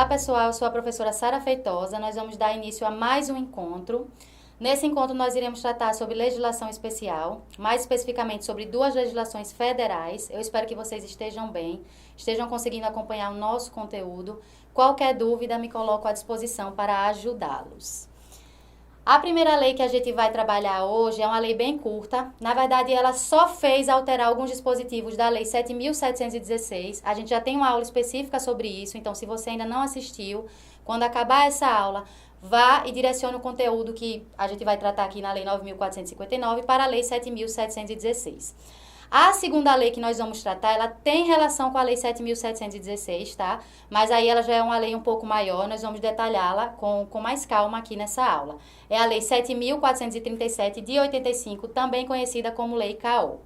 Olá pessoal, eu sou a professora Sara Feitosa, nós vamos dar início a mais um encontro. Nesse encontro nós iremos tratar sobre legislação especial, mais especificamente sobre duas legislações federais. Eu espero que vocês estejam bem, estejam conseguindo acompanhar o nosso conteúdo. Qualquer dúvida me coloco à disposição para ajudá-los. A primeira lei que a gente vai trabalhar hoje é uma lei bem curta. Na verdade, ela só fez alterar alguns dispositivos da Lei 7.716. A gente já tem uma aula específica sobre isso, então se você ainda não assistiu, quando acabar essa aula, vá e direcione o conteúdo que a gente vai tratar aqui na Lei 9.459 para a Lei 7.716. A segunda lei que nós vamos tratar, ela tem relação com a Lei 7.716, tá? Mas aí ela já é uma lei um pouco maior, nós vamos detalhá-la com mais calma aqui nessa aula. É a Lei 7.437 de 85, também conhecida como Lei CAO.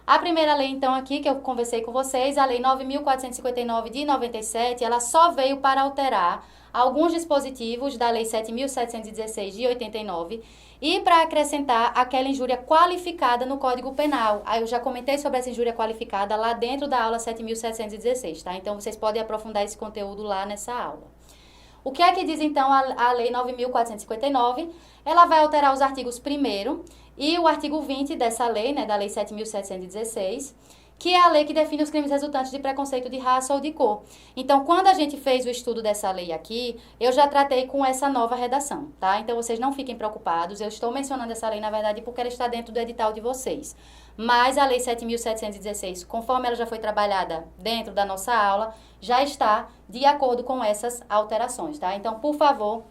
A primeira lei, então, aqui que eu conversei com vocês, a Lei 9.459 de 97, ela só veio para alterar alguns dispositivos da Lei 7.716 de 89 e para acrescentar aquela injúria qualificada no Código Penal. Aí eu já comentei sobre essa injúria qualificada lá dentro da aula 7.716, tá? Então, vocês podem aprofundar esse conteúdo lá nessa aula. O que é que diz, então, a Lei 9.459? Ela vai alterar os artigos 1º e o artigo 20 dessa lei, né, da Lei 7.716, que é a lei que define os crimes resultantes de preconceito de raça ou de cor. Então, quando a gente fez o estudo dessa lei aqui, eu já tratei com essa nova redação, tá? Então, vocês não fiquem preocupados, eu estou mencionando essa lei, na verdade, porque ela está dentro do edital de vocês. Mas a Lei 7.716, conforme ela já foi trabalhada dentro da nossa aula, já está de acordo com essas alterações, tá? Então, por favor,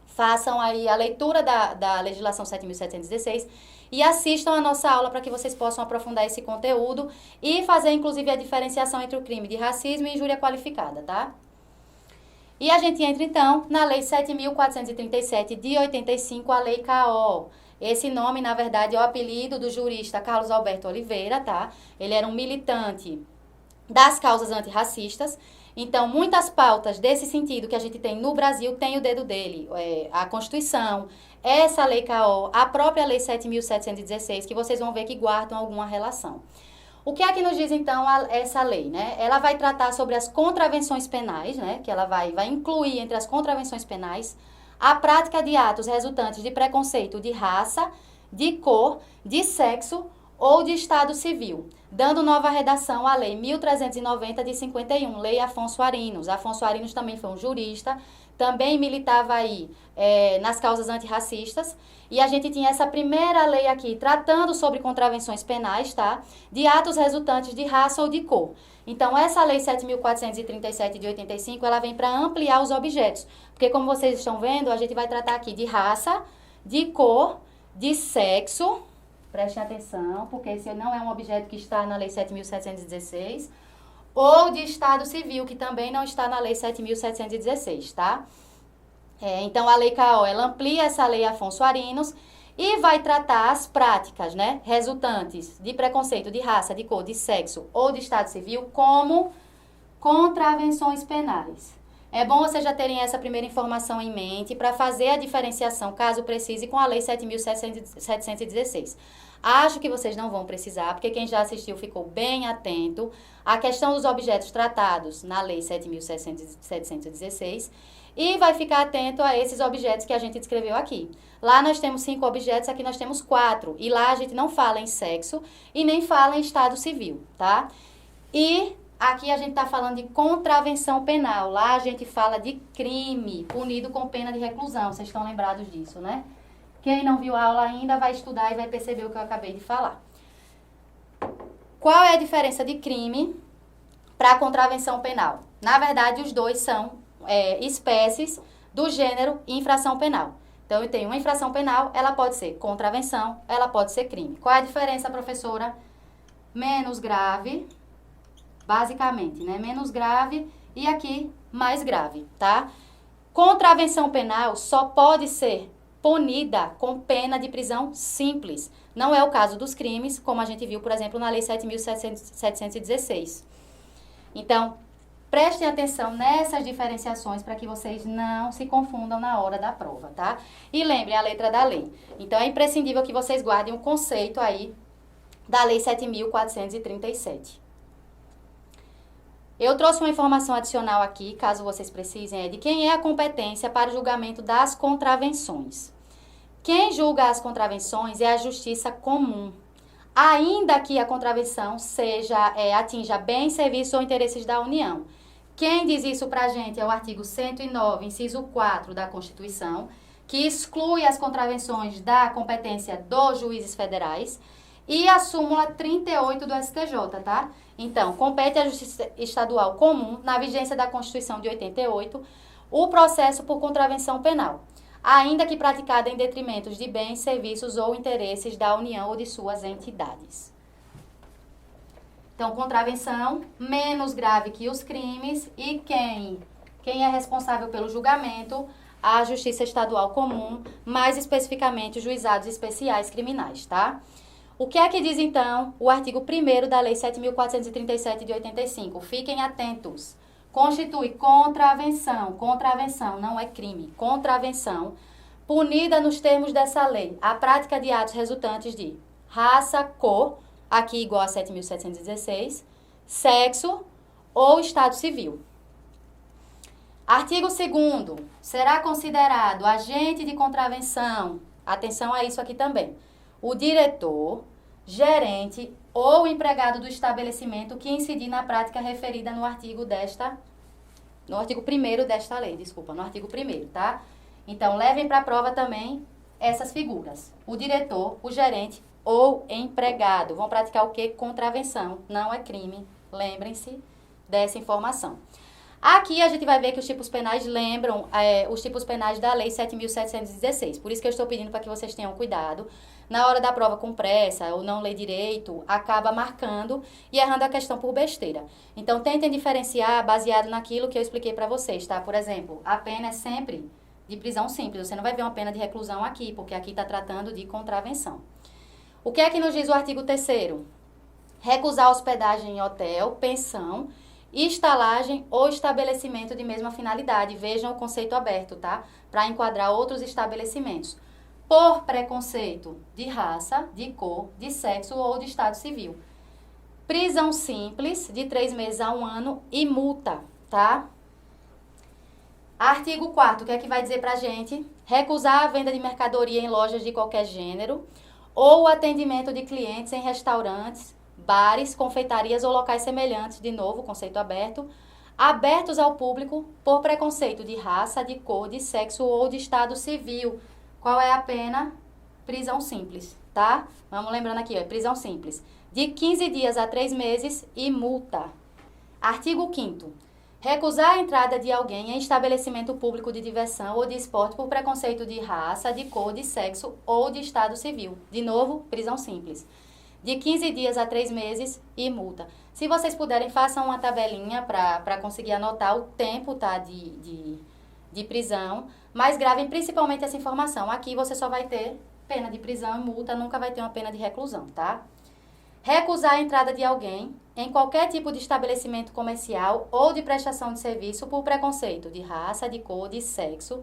façam aí a leitura da legislação 7.716 e assistam a nossa aula para que vocês possam aprofundar esse conteúdo e fazer, inclusive, a diferenciação entre o crime de racismo e injúria qualificada, tá? E a gente entra, então, na Lei 7.437 de 85, a Lei CAO. Esse nome, na verdade, é o apelido do jurista Carlos Alberto Oliveira, tá? Ele era um militante das causas antirracistas. Então, muitas pautas desse sentido que a gente tem no Brasil tem o dedo dele. A Constituição, essa Lei CAO, a própria Lei 7.716, que vocês vão ver que guardam alguma relação. O que é que nos diz, então, essa lei, né? Ela vai tratar sobre as contravenções penais, né? Que ela vai incluir entre as contravenções penais a prática de atos resultantes de preconceito de raça, de cor, de sexo ou de estado civil, dando nova redação à Lei 1.390 de 51, Lei Afonso Arinos. Afonso Arinos também foi um jurista, também militava aí nas causas antirracistas, e a gente tinha essa primeira lei aqui tratando sobre contravenções penais, tá? De atos resultantes de raça ou de cor. Então, essa Lei 7.437 de 85, ela vem para ampliar os objetos, porque como vocês estão vendo, a gente vai tratar aqui de raça, de cor, de sexo. Prestem atenção, porque esse não é um objeto que está na Lei 7.716, ou de Estado Civil, que também não está na Lei 7.716, tá? Então, a Lei CAO, ela amplia essa Lei Afonso Arinos e vai tratar as práticas, né, resultantes de preconceito de raça, de cor, de sexo ou de Estado Civil como contravenções penais. É bom vocês já terem essa primeira informação em mente para fazer a diferenciação, caso precise, com a Lei 7.716. Acho que vocês não vão precisar, porque quem já assistiu ficou bem atento à questão dos objetos tratados na Lei 7.716 e vai ficar atento a esses objetos que a gente descreveu aqui. Lá nós temos 5 objetos, aqui nós temos 4. E lá a gente não fala em sexo e nem fala em estado civil, tá? E aqui a gente está falando de contravenção penal. Lá a gente fala de crime punido com pena de reclusão. Vocês estão lembrados disso, né? Quem não viu a aula ainda vai estudar e vai perceber o que eu acabei de falar. Qual é a diferença de crime para contravenção penal? Na verdade, os dois são espécies do gênero infração penal. Então, eu tenho uma infração penal, ela pode ser contravenção, ela pode ser crime. Qual é a diferença, professora? Menos grave, basicamente, né? Menos grave e aqui mais grave, tá? Contravenção penal só pode ser punida com pena de prisão simples. Não é o caso dos crimes, como a gente viu, por exemplo, na Lei 7.716. Então, prestem atenção nessas diferenciações para que vocês não se confundam na hora da prova, tá? E lembrem a letra da lei. Então, é imprescindível que vocês guardem o conceito aí da Lei 7.437. Eu trouxe uma informação adicional aqui, caso vocês precisem, de quem é a competência para o julgamento das contravenções. Quem julga as contravenções é a Justiça Comum, ainda que a contravenção atinja bens, serviços ou interesses da União. Quem diz isso pra gente é o artigo 109, inciso 4 da Constituição, que exclui as contravenções da competência dos juízes federais, e a súmula 38 do STJ, tá? Então, compete à Justiça Estadual Comum, na vigência da Constituição de 88, o processo por contravenção penal, ainda que praticada em detrimento de bens, serviços ou interesses da União ou de suas entidades. Então, contravenção, menos grave que os crimes, e quem é responsável pelo julgamento? A Justiça Estadual Comum, mais especificamente os juizados especiais criminais, tá? O que é que diz, então, o artigo 1º da Lei 7.437 de 85? Fiquem atentos. Constitui contravenção não é crime, contravenção, punida nos termos dessa lei, a prática de atos resultantes de raça, cor, aqui igual a 7.716, sexo ou estado civil. Artigo 2º, será considerado agente de contravenção, atenção a isso aqui também, o diretor, gerente ou empregado do estabelecimento que incidir na prática referida no artigo 1º desta lei, no artigo 1º, tá? Então, levem para a prova também essas figuras, o diretor, o gerente ou empregado. Vão praticar o quê? Contravenção, não é crime, lembrem-se dessa informação. Aqui a gente vai ver que os tipos penais lembram os tipos penais da Lei 7.716. Por isso que eu estou pedindo para que vocês tenham cuidado. Na hora da prova com pressa ou não lê direito, acaba marcando e errando a questão por besteira. Então, tentem diferenciar baseado naquilo que eu expliquei para vocês, tá? Por exemplo, a pena é sempre de prisão simples. Você não vai ver uma pena de reclusão aqui, porque aqui está tratando de contravenção. O que é que nos diz o artigo 3º? Recusar hospedagem em hotel, pensão, estalagem ou estabelecimento de mesma finalidade. Vejam o conceito aberto, tá? Para enquadrar outros estabelecimentos. Por preconceito de raça, de cor, de sexo ou de estado civil. Prisão simples, de 3 meses a 1 ano e multa, tá? Artigo 4º, o que é que vai dizer pra gente? Recusar a venda de mercadoria em lojas de qualquer gênero ou o atendimento de clientes em restaurantes, bares, confeitarias ou locais semelhantes, de novo, conceito aberto, abertos ao público por preconceito de raça, de cor, de sexo ou de estado civil. Qual é a pena? Prisão simples, tá? Vamos lembrando aqui, prisão simples. De 15 dias a 3 meses e multa. Artigo 5º. Recusar a entrada de alguém em estabelecimento público de diversão ou de esporte por preconceito de raça, de cor, de sexo ou de estado civil. De novo, prisão simples. De 15 dias a 3 meses e multa. Se vocês puderem, façam uma tabelinha para conseguir anotar o tempo, tá, de prisão, mas gravem principalmente essa informação. Aqui você só vai ter pena de prisão e multa, nunca vai ter uma pena de reclusão, tá? Recusar a entrada de alguém em qualquer tipo de estabelecimento comercial ou de prestação de serviço por preconceito de raça, de cor, de sexo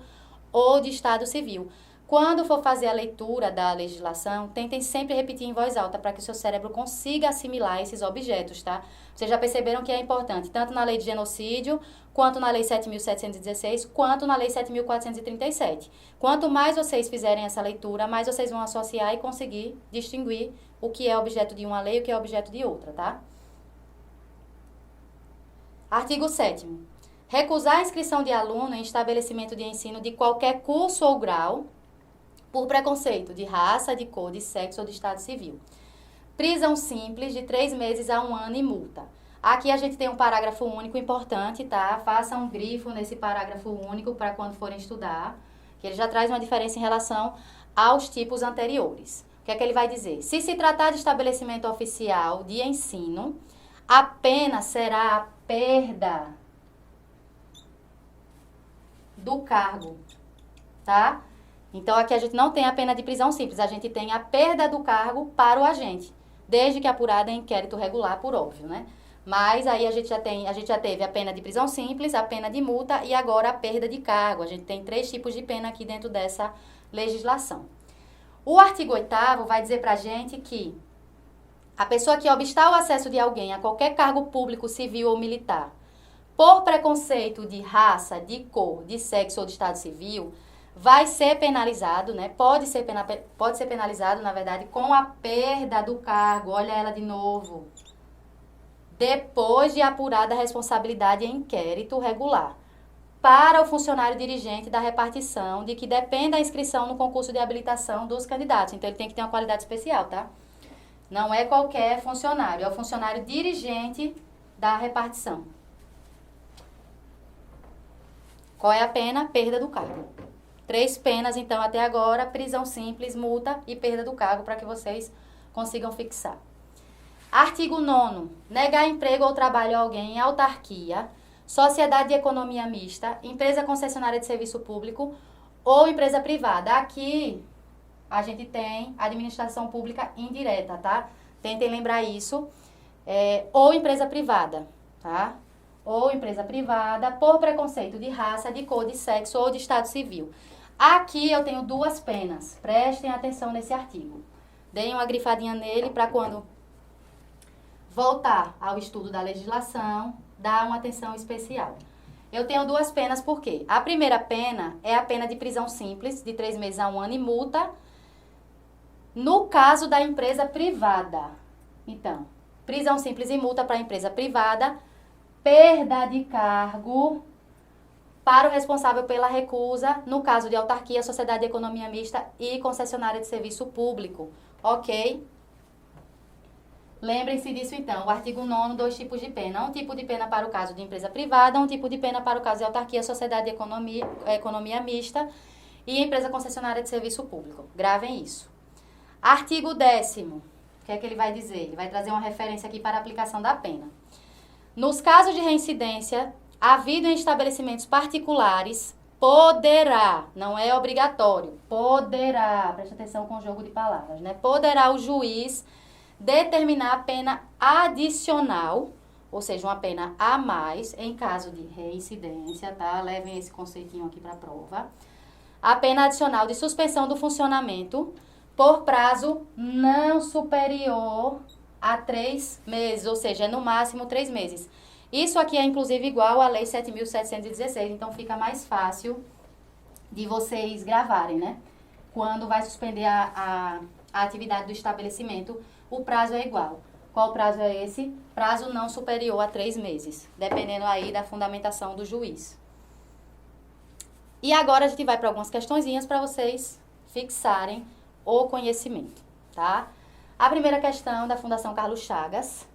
ou de estado civil. Quando for fazer a leitura da legislação, tentem sempre repetir em voz alta para que o seu cérebro consiga assimilar esses objetos, tá? Vocês já perceberam que é importante, tanto na lei de genocídio, quanto na lei 7.716, quanto na lei 7.437. Quanto mais vocês fizerem essa leitura, mais vocês vão associar e conseguir distinguir o que é objeto de uma lei e o que é objeto de outra, tá? Artigo 7º. Recusar a inscrição de aluno em estabelecimento de ensino de qualquer curso ou grau por preconceito de raça, de cor, de sexo ou de estado civil. Prisão simples de 3 meses a 1 ano e multa. Aqui a gente tem um parágrafo único importante, tá? Façam um grifo nesse parágrafo único para quando forem estudar, que ele já traz uma diferença em relação aos tipos anteriores. O que é que ele vai dizer? Se se tratar de estabelecimento oficial de ensino, a pena será a perda do cargo, tá? Então, aqui a gente não tem a pena de prisão simples, a gente tem a perda do cargo para o agente, desde que apurada em inquérito regular, por óbvio, né? Mas aí a gente já teve a pena de prisão simples, a pena de multa e agora a perda de cargo. A gente tem 3 tipos de pena aqui dentro dessa legislação. O artigo 8º vai dizer pra gente que a pessoa que obstar o acesso de alguém a qualquer cargo público, civil ou militar, por preconceito de raça, de cor, de sexo ou de estado civil, vai ser penalizado, né? Pode ser penalizado, na verdade, com a perda do cargo. Olha ela de novo. Depois de apurada a responsabilidade em inquérito regular. Para o funcionário dirigente da repartição, de que depende da inscrição no concurso de habilitação dos candidatos. Então, ele tem que ter uma qualidade especial, tá? Não é qualquer funcionário, é o funcionário dirigente da repartição. Qual é a pena? Perda do cargo. 3 penas, então, até agora: prisão simples, multa e perda do cargo, para que vocês consigam fixar. Artigo 9º. Negar emprego ou trabalho a alguém em autarquia, sociedade de economia mista, empresa concessionária de serviço público ou empresa privada. Aqui a gente tem administração pública indireta, tá? Tentem lembrar isso. Ou empresa privada, tá? Ou empresa privada por preconceito de raça, de cor, de sexo ou de estado civil. Aqui eu tenho 2 penas. Prestem atenção nesse artigo. Deem uma grifadinha nele para quando voltar ao estudo da legislação, dar uma atenção especial. Eu tenho 2 penas, por quê? A primeira pena é a pena de prisão simples, de 3 meses a 1 ano, e multa no caso da empresa privada. Então, prisão simples e multa para a empresa privada, perda de cargo para o responsável pela recusa, no caso de autarquia, sociedade de economia mista e concessionária de serviço público. Ok? Lembrem-se disso, então. O artigo 9º, 2 tipos de pena. Um tipo de pena para o caso de empresa privada, um tipo de pena para o caso de autarquia, sociedade de economia mista e empresa concessionária de serviço público. Gravem isso. Artigo 10º. O que é que ele vai dizer? Ele vai trazer uma referência aqui para a aplicação da pena. Nos casos de reincidência, havido em estabelecimentos particulares, poderá, não é obrigatório, poderá, preste atenção com o jogo de palavras, né? Poderá o juiz determinar a pena adicional, ou seja, uma pena a mais, em caso de reincidência, tá? Levem esse conceitinho aqui para a prova. A pena adicional de suspensão do funcionamento por prazo não superior a 3 meses, ou seja, é no máximo 3 meses. Isso aqui é, inclusive, igual à Lei 7.716, então fica mais fácil de vocês gravarem, né? Quando vai suspender a atividade do estabelecimento, o prazo é igual. Qual prazo é esse? Prazo não superior a 3 meses, dependendo aí da fundamentação do juiz. E agora a gente vai para algumas questõezinhas para vocês fixarem o conhecimento, tá? A primeira questão da Fundação Carlos Chagas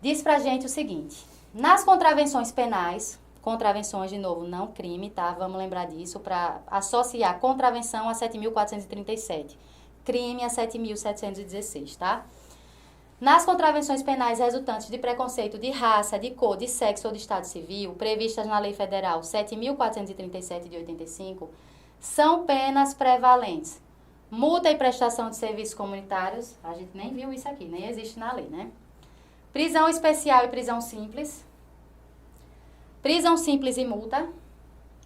diz pra gente o seguinte: nas contravenções penais, contravenções, de novo, não crime, tá? Vamos lembrar disso, para associar contravenção a 7.437, crime a 7.716, tá? Nas contravenções penais resultantes de preconceito de raça, de cor, de sexo ou de estado civil, previstas na Lei Federal 7.437 de 85, são penas prevalentes. Multa e prestação de serviços comunitários, a gente nem viu isso aqui, nem existe na lei, né? Prisão especial e prisão simples. Prisão simples e multa.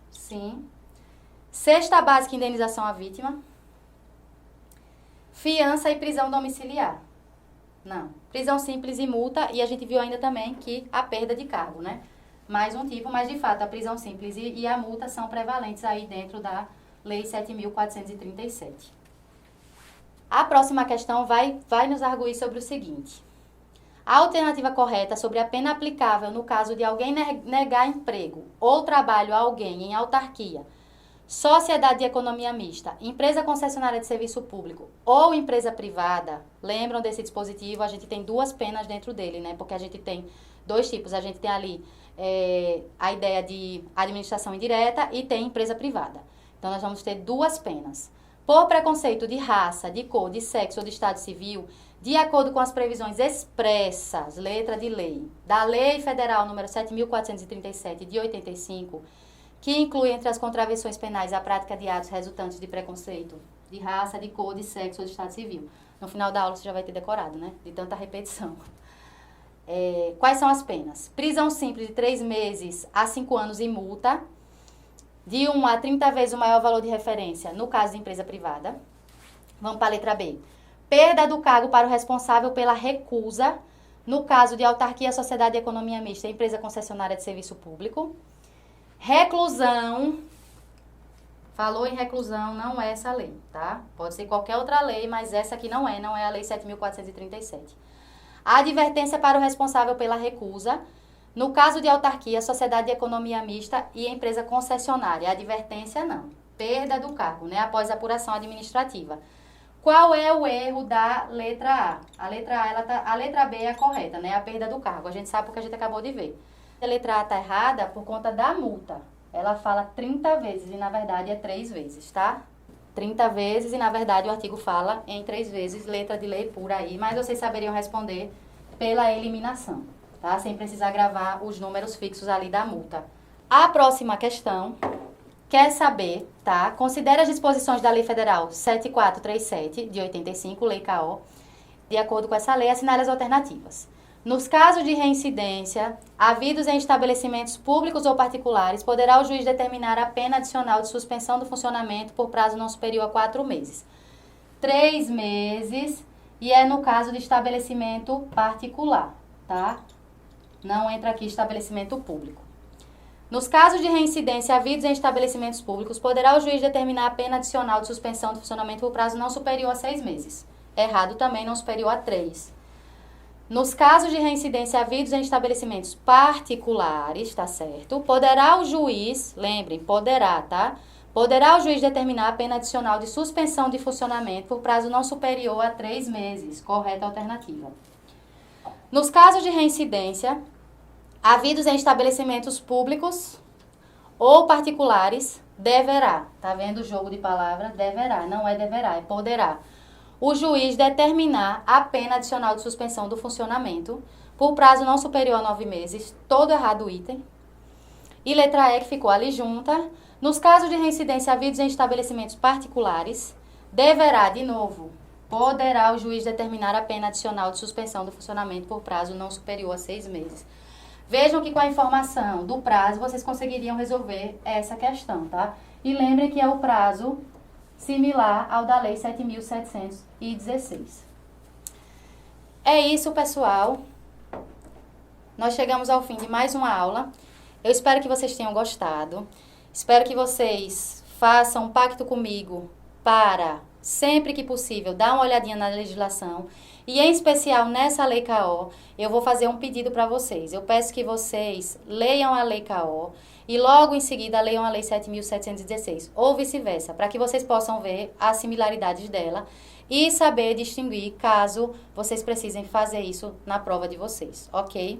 Sim. Cesta básica e indenização à vítima. Fiança e prisão domiciliar. Não. Prisão simples e multa. E a gente viu ainda também que a perda de cargo, né? Mais um tipo, mas de fato a prisão simples e a multa são prevalentes aí dentro da Lei 7.437. A próxima questão vai nos arguir sobre o seguinte: a alternativa correta sobre a pena aplicável no caso de alguém negar emprego ou trabalho a alguém em autarquia, sociedade de economia mista, empresa concessionária de serviço público ou empresa privada. Lembram desse dispositivo? A gente tem 2 penas dentro dele, né? Porque a gente tem 2 tipos. A gente tem ali a ideia de administração indireta e tem empresa privada. Então, nós vamos ter 2 penas. Por preconceito de raça, de cor, de sexo ou de estado civil, de acordo com as previsões expressas, letra de lei, da Lei Federal número 7.437 de 85, que inclui entre as contravenções penais a prática de atos resultantes de preconceito de raça, de cor, de sexo ou de estado civil. No final da aula você já vai ter decorado, né? De tanta repetição. Quais são as penas? Prisão simples de 3 meses a 5 anos e multa, de 1 a 30 vezes o maior valor de referência, no caso de empresa privada. Vamos para a letra B. Perda do cargo para o responsável pela recusa, No caso de autarquia, sociedade de economia mista, empresa concessionária de serviço público. Reclusão. Falou em reclusão, não é essa lei, tá? Pode ser qualquer outra lei, mas essa aqui não é a lei 7.437. A advertência para o responsável pela recusa. No caso de autarquia, sociedade de economia mista e empresa concessionária. A advertência não. Perda do cargo, né? Após apuração administrativa. Qual é o erro da letra A? A letra B é a correta, né? A perda do cargo. A gente sabe porque a gente acabou de ver. A letra A está errada por conta da multa. Ela fala 30 vezes e, na verdade, é 3 vezes, tá? 30 vezes e, na verdade, o artigo fala em 3 vezes, letra de lei pura aí. Mas vocês saberiam responder pela eliminação, tá? Sem precisar gravar os números fixos ali da multa. A próxima questão quer saber, tá? Considere as disposições da Lei Federal 7437, de 85, Lei KO. De acordo com essa lei, assinale as alternativas. Nos casos de reincidência, havidos em estabelecimentos públicos ou particulares, poderá o juiz determinar a pena adicional de suspensão do funcionamento por prazo não superior a 4 meses. 3 meses, e é no caso de estabelecimento particular, tá? Não entra aqui estabelecimento público. Nos casos de reincidência havidos em estabelecimentos públicos, poderá o juiz determinar a pena adicional de suspensão do funcionamento por prazo não superior a 6 meses. Errado também, não superior a 3. Nos casos de reincidência havidos em estabelecimentos particulares, tá certo? Poderá o juiz, lembrem, poderá, tá? Poderá o juiz determinar a pena adicional de suspensão de funcionamento por prazo não superior a 3 meses. Correta alternativa. Nos casos de reincidência havidos em estabelecimentos públicos ou particulares, deverá. Tá vendo o jogo de palavra? Deverá. Não é deverá, é poderá. O juiz determinar a pena adicional de suspensão do funcionamento por prazo não superior a 9 meses. Todo errado o item. E letra E, que ficou ali junta. Nos casos de reincidência havidos em estabelecimentos particulares, deverá, de novo, poderá o juiz determinar a pena adicional de suspensão do funcionamento por prazo não superior a 6 meses. Vejam que com a informação do prazo, vocês conseguiriam resolver essa questão, tá? E lembrem que é o prazo similar ao da Lei 7.716. É isso, pessoal. Nós chegamos ao fim de mais uma aula. Eu espero que vocês tenham gostado. Espero que vocês façam um pacto comigo para, sempre que possível, dar uma olhadinha na legislação. E, em especial, nessa Lei KO, eu vou fazer um pedido para vocês. Eu peço que vocês leiam a Lei KO e logo em seguida leiam a Lei 7.716, ou vice-versa, para que vocês possam ver as similaridades dela e saber distinguir caso vocês precisem fazer isso na prova de vocês, ok?